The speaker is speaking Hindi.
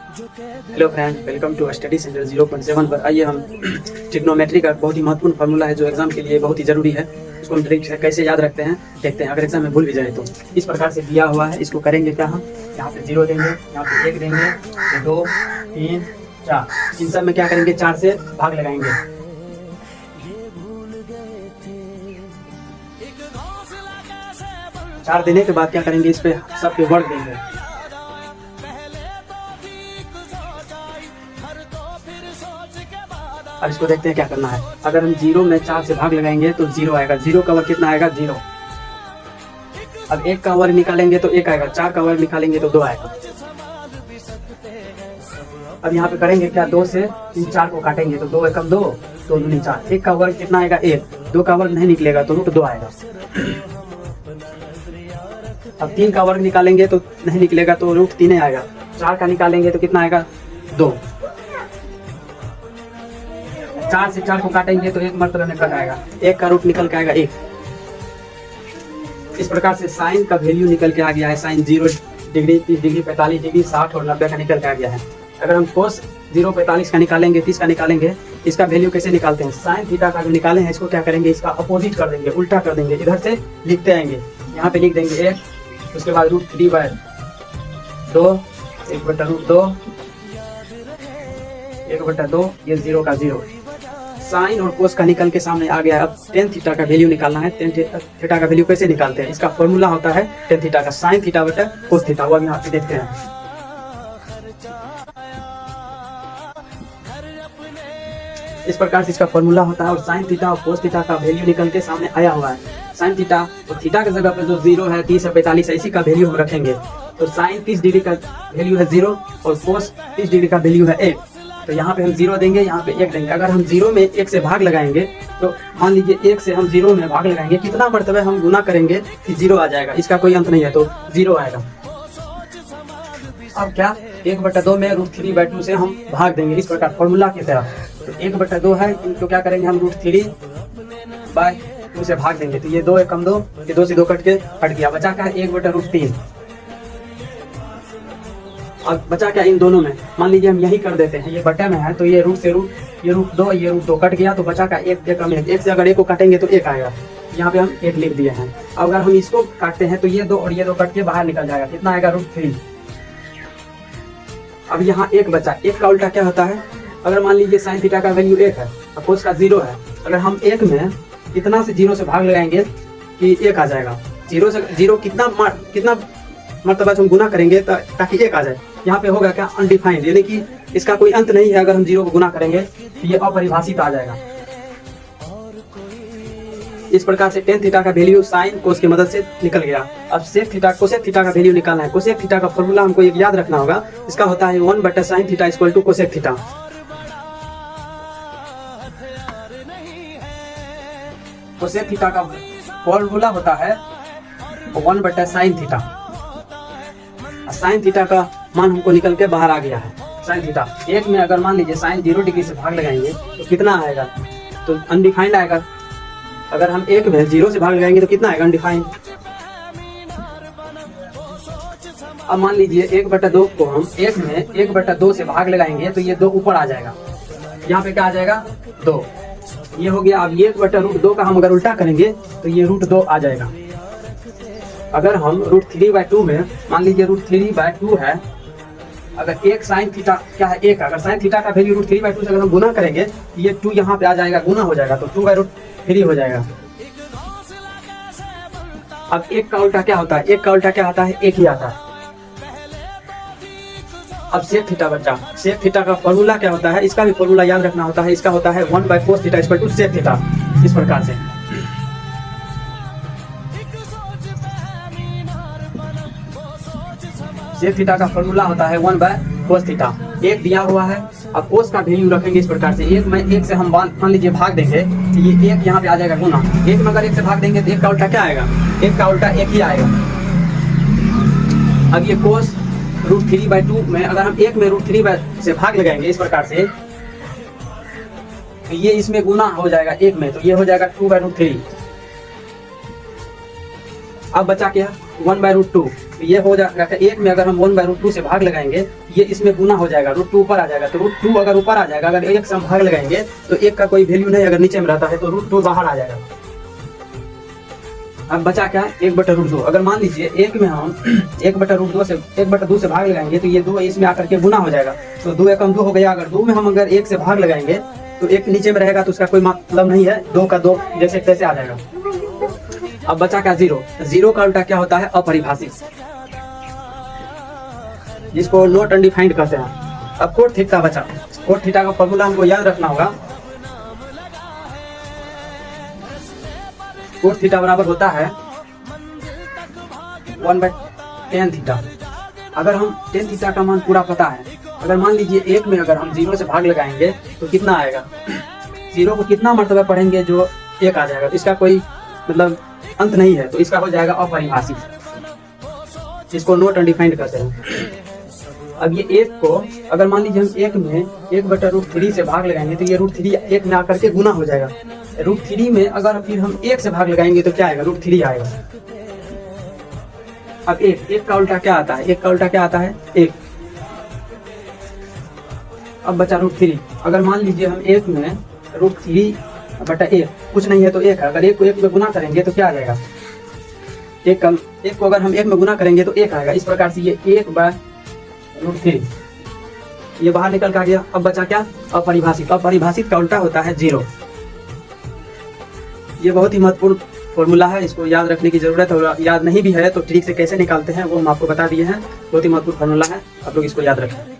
Hello friend, welcome to study centre 0.7 पर। आइए हम ट्रिग्नोमेट्री का बहुत ही महत्वपूर्ण फार्मूला है जो एग्जाम के लिए बहुत ही जरूरी है, उसको हम ट्रिक से कैसे याद रखते हैं देखते हैं। अगर एग्जाम में भूल भी जाए तो इस प्रकार से दिया हुआ है, इसको करेंगे क्या हम यहाँ पे 0 देंगे, यहाँ पे 1 देंगे, 2 3 4, इन सब में क्या करेंगे 4 से भाग लगाएंगे। चार देने के बाद क्या करेंगे, इस पे सब पे वर्ग देंगे। अब इसको देखते हैं क्या करना है। अगर हम 0 में 4 से भाग लगाएंगे तो 0 आएगा। 0 का वर्ग कितना आएगा, 0। अब 1 का वर्ग निकालेंगे तो 1 आएगा। 4 का वर्ग निकालेंगे तो 2 आएगा। अब यहाँ पे करेंगे क्या, 2 से इन 4 को काटेंगे तो 2 एकम 2, 2 दूनी 4। 1 का वर्ग कितना आएगा, 1। 2 का वर्ग नहीं निकलेगा तो √2 आएगा। अब 3 का वर्ग निकालेंगे तो नहीं निकलेगा तो √3 आएगा। 4 का निकालेंगे तो कितना आएगा, 2। 4 से 4 को काटेंगे तो 1 मर्तबे में कट आएगा। 1 का रूट निकल के आएगा 1। इस प्रकार से साइन का वैल्यू निकल के आ गया है। साइन 0 डिग्री, 30 डिग्री, 45 डिग्री, 60 और 90 का निकल के आ गया है। अगर हम कोस 0 45 का निकालेंगे, 30 का निकालेंगे, इसका वैल्यू कैसे निकालते हैं। साइन थीटा का जो निकाले हैं इसको क्या करेंगे, इसका अपोजिट कर देंगे, उल्टा कर देंगे। इधर से लिखते आएंगे, यहाँ पे लिख देंगे 1, उसके बाद √3/2, 1/√2, 1/2, ये 0 का 0। साइन और कोस का निकल के सामने आ गया। अब टेन थीटा का वैल्यू निकालना है। टेन थीटा का वैल्यू कैसे निकालते हैं, इसका फॉर्मूला होता है टेन थीटा का साइन थीटा बटा कोस थीटा। वो अभी यहाँ पे देखते हैं। इस प्रकार से इसका फॉर्मूला होता है और साइन थीटा और कोस थीटा का वैल्यू निकल के सामने आया हुआ है। साइन थीटा और थीटा की जगह पर जो 0 है, 30 है, 45 है, इसी का वैल्यू हम रखेंगे। तो साइन 30 डिग्री का वैल्यू है 0 और कोस 30 डिग्री का वैल्यू है 1। तो यहाँ पे हम 0 देंगे, यहाँ पे 1 देंगे। अगर हम 0 में 1 से भाग लगाएंगे तो मान लीजिए 1 से हम 0 में भाग लगाएंगे, कितना मर्तबा हम गुना करेंगे कि 0 आ जाएगा। इसका कोई अंत नहीं है तो 0 आएगा। अब क्या, 1/2 में √3/2 से हम भाग देंगे, इस प्रकार फॉर्मूला की तरह। तो 1/2 है तो क्या करेंगे हम √3/2 से भाग देंगे। तो ये 2 एकम 2, ये 2 से 2 कट के हट गया, बचा क्या है 1/√3। अब बचा क्या इन दोनों में, मान लीजिए हम यही कर देते हैं, ये बटे में है तो ये रूट से रूट, ये √2, ये √2 कट गया तो बचा का 1 एकम 1। 1 से अगर 1 को काटेंगे तो 1 आएगा। यहाँ पे हम 1 लिख दिए हैं। अगर हम इसको काटते हैं तो ये 2 और ये 2 कट के बाहर निकल जाएगा, कितना आएगा √3। अब यहाँ 1 बचा। 1 का उल्टा क्या होता है, अगर मान लीजिए साइन थीटा का वैल्यू 1 है और कोस का 0 है, अगर हम 1 में कितना से 0 से भाग लगाएंगे कि 1 आ जाएगा। 0 से 0 कितना मर्तबा हम गुना करेंगे ताकि 1 आ जाए। यहाँ पे होगा क्या, अनडिफाइंड, यानी कि इसका कोई अंत नहीं है। अगर हम 0 को गुना करेंगे तो ये अपरिभाषित आ जाएगा। इस प्रकार से टेन थीटा का वैल्यू साइन कोस की मदद से निकल गया। अब सेक थीटा कोसेक थीटा का वैल्यू निकालना है। कोसेक थीटा का फॉर्मूला हमको एक याद रखना होगा, इसका होता है 1/sin theta = cosec theta. Cosec theta का फॉर्मूला होता है 1/sin थीटा। साइन थीटा का मान हमको निकल के बाहर आ गया है। साइन थीटा 1 में अगर मान लीजिए साइन 0 डिग्री से भाग लगाएंगे तो कितना आएगा, तो अनडिफाइंड आएगा। अगर हम 1 में 0 से भाग लगाएंगे तो कितना आएगा, अनडिफाइंड। अब मान लीजिए 1/2 को हम 1 में 1/2 से भाग लगाएंगे तो ये 2 ऊपर आ जाएगा। यहाँ पे क्या आ जाएगा, 2। ये हो गया। अब 1/√2 का हम अगर उल्टा करेंगे तो ये √2 आ जाएगा। अगर हम √3/2 में मान लीजिए √3/2 है, अगर 1 साइन थीटा क्या है 1, अगर साइन थीटा का वैल्यू √3/2 से अगर हम गुना करेंगे तो ये 2 यहाँ पे आ जाएगा, गुना हो जाएगा तो 2/√3 हो जाएगा। अब 1 का उल्टा क्या होता है, 1 का उल्टा क्या आता है, 1 ही आता है। अब सेक थीटा बचा। सेक थीटा का फॉर्मूला क्या होता है, इसका भी फॉर्मूला याद रखना होता है। इसका होता है 1/cos थीटा = सेक थीटा। इस प्रकार से सेक थीटा का फॉर्मूला होता है 1/cos थीटा। 1 दिया हुआ है, अब कोस का वैल्यू रखेंगे इस प्रकार से। 1 में 1 से हम मान लीजिए भाग देंगे तो ये 1 यहाँ पे आ जाएगा गुना। 1 में अगर 1 से भाग देंगे तो 1 का उल्टा क्या आएगा, 1 का उल्टा 1 ही आएगा। अब ये कोस √3/2 में अगर हम 1 में √3 से भाग लगाएंगे इस प्रकार से तो ये इसमें गुना हो जाएगा 1 में, तो ये हो जाएगा 2/√3। अब बचा क्या 1/√2, ये हो जाएगा एक में अगर हम 1/√2 से भाग लगाएंगे ये इसमें गुना हो जाएगा, √2 ऊपर आ जाएगा। तो √2 अगर ऊपर आ जाएगा, अगर एक से हम भाग लगाएंगे तो एक का कोई वैल्यू नहीं, अगर नीचे में रहता है तो √2 बाहर आ जाएगा। अब बचा क्या 1/√2, अगर मान लीजिए एक में हम 1/2 से भाग लगाएंगे तो ये 2 इसमें आकर के गुना हो जाएगा। तो 2 एकम 2 हो गया। अगर 2 में हम अगर 1 से भाग लगाएंगे तो एक नीचे में रहेगा तो उसका कोई मतलब नहीं है, 2 का 2 जैसे तैसे आ जाएगा। अब बचा क्या 0, 0 का उल्टा क्या होता है अपरिभाषित, जिसको नॉट अनडिफाइंड कहते हैं। अब कोट थीटा बचा, कोट थीटा का फॉर्मूला हमको याद रखना होगा। कोट थीटा बराबर होता है 1/tan थीटा। अगर हम tan थीटा का मान पूरा पता है, अगर मान लीजिए एक में अगर हम 0 से भाग लगाएंगे तो कितना आएगा, 0 को कितना मर्तबा पढ़ेंगे जो 1 आ जाएगा। तो इसका कोई मतलब अंत नहीं है, तो इसका हो जाएगा अपरिभाषित, जिसको नॉट अनडिफाइंड कहते हैं। अब ये 1 को अगर मान लीजिए हम 1 में 1/√3 से भाग लगाएंगे तो ये √3 1 में आकर के गुना हो जाएगा। √3 में अगर फिर हम 1 से भाग लगाएंगे तो क्या आएगा, √3 आएगा। अब 1 का उल्टा क्या आता है, 1 का उल्टा क्या आता है 1। अब बचा √3, अगर मान लीजिए हम 1 में √3/1 कुछ नहीं है तो 1 है। अगर 1 को 1 में गुना करेंगे तो क्या आ जाएगा, 1 को अगर हम 1 में गुना करेंगे तो 1 आएगा। इस प्रकार से ये 1/√3 ये बाहर निकल कर गया। अब बचा क्या अपरिभाषित, अपरिभाषित का उल्टा होता है 0। ये बहुत ही महत्वपूर्ण फॉर्मूला है, इसको याद रखने की जरूरत है। और याद नहीं भी है तो ट्रिक से कैसे निकालते हैं वो हम आपको बता दिए हैं। बहुत ही महत्वपूर्ण फॉर्मूला है, आप लोग इसको याद रखें।